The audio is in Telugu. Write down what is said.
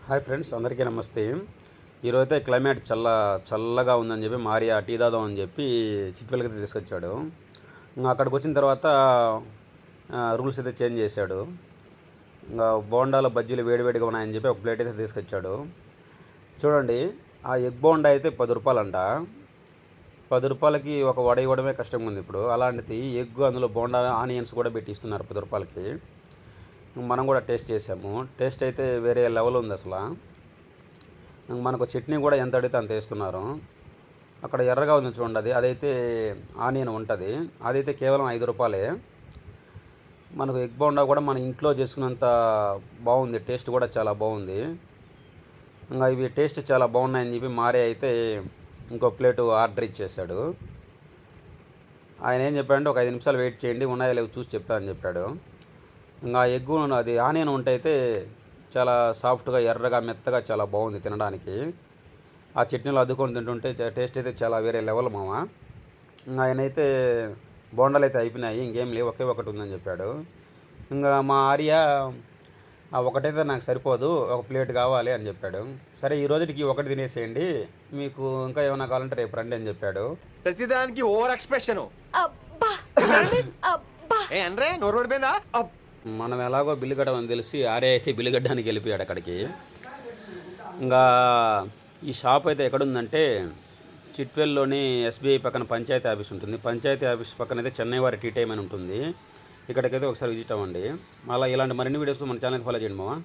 హాయ్ ఫ్రెండ్స్, అందరికీ నమస్తే. ఈరోజైతే క్లైమేట్ చల్లగా ఉందని చెప్పి మారియా టీ తాగుదాం అని చెప్పి చిట్వెల్కి తీసుకొచ్చాడు. ఇంకా అక్కడికి వచ్చిన తర్వాత రూల్స్ అయితే చేంజ్ చేశాడు. ఇంకా బోండాలు బజ్జీలు వేడివేడిగా ఉన్నాయని చెప్పి ఒక ప్లేట్ అయితే తీసుకొచ్చాడు. చూడండి, ఆ ఎగ్ బోండా అయితే 10 రూపాయలంట. 10 రూపాయలకి ఒక వడ ఇవ్వడమే కష్టంగా ఉంది ఇప్పుడు. అలాంటిది ఎగ్, అందులో బోండా ఆనియన్స్ కూడా పెట్టి ఇస్తున్నారు 10 రూపాయలకి. మనం కూడా టేస్ట్ చేసాము. టేస్ట్ అయితే వేరే లెవెల్ ఉంది అసలు. మనకు చట్నీ కూడా ఎంత అడిగితే అంత వేస్తున్నారు. అక్కడ ఎర్రగా ఉంది చూడండి, అదైతే ఆనియన్ ఉంటుంది. అదైతే కేవలం 5 రూపాయలే. మనకు ఎగ్ బోండా కూడా మన ఇంట్లో చేసుకున్నంత బాగుంది. టేస్ట్ కూడా చాలా బాగుంది. ఇంకా ఇవి టేస్ట్ చాలా బాగున్నాయని చెప్పి మారే అయితే ఇంకో ప్లేటు ఆర్డర్ ఇచ్చేసాడు. ఆయన ఏం చెప్పాడంటే, ఒక 5 నిమిషాలు వెయిట్ చేయండి, ఉన్నాయో లేవు చూసి చెప్తానని చెప్పాడు. ఇంకా ఎగ్గు అది ఆనియన్ ఉంటే అయితే చాలా సాఫ్ట్గా, ఎర్రగా, మెత్తగా చాలా బాగుంది తినడానికి. ఆ చట్నీలో అద్దుకొని తింటుంటే టేస్ట్ అయితే చాలా వేరే లెవెల్ మామ. ఇంకా ఆయనైతే బోండాలు అయితే అయిపోయినాయి, ఇంకేం లేవు, ఒకే ఒకటి ఉందని చెప్పాడు. ఇంకా మా ఆర్య ఒకటైతే నాకు సరిపోదు, ఒక ప్లేట్ కావాలి అని చెప్పాడు. సరే, ఈ రోజుకి ఒకటి తినేసేయండి, మీకు ఇంకా ఏమైనా కావాలంటే రేపు రండి అని చెప్పాడు. ప్రతిదానికి ఓవర్ ఎక్స్ప్రెషన్. మనం ఎలాగో బిల్లు కట్టమని తెలిసి ఆర్య అయితే బిల్లు కట్టడానికి వెళ్ళిపోయాడు అక్కడికి. ఇంకా ఈ షాప్ అయితే ఎక్కడుందంటే చిట్వెల్లోని ఎస్బీఐ పక్కన పంచాయతీ ఆఫీస్ ఉంటుంది. పంచాయతీ ఆఫీస్ పక్కన అయితే చెన్నై వారి టీ టైమ్ అని ఉంటుంది. ఇక్కడికైతే ఒకసారి విజిట్ అవ్వండి. మళ్ళీ ఇలాంటి మరిన్ని వీడియోస్ మన ఛానల్ ఫాలో చేయండి మామ.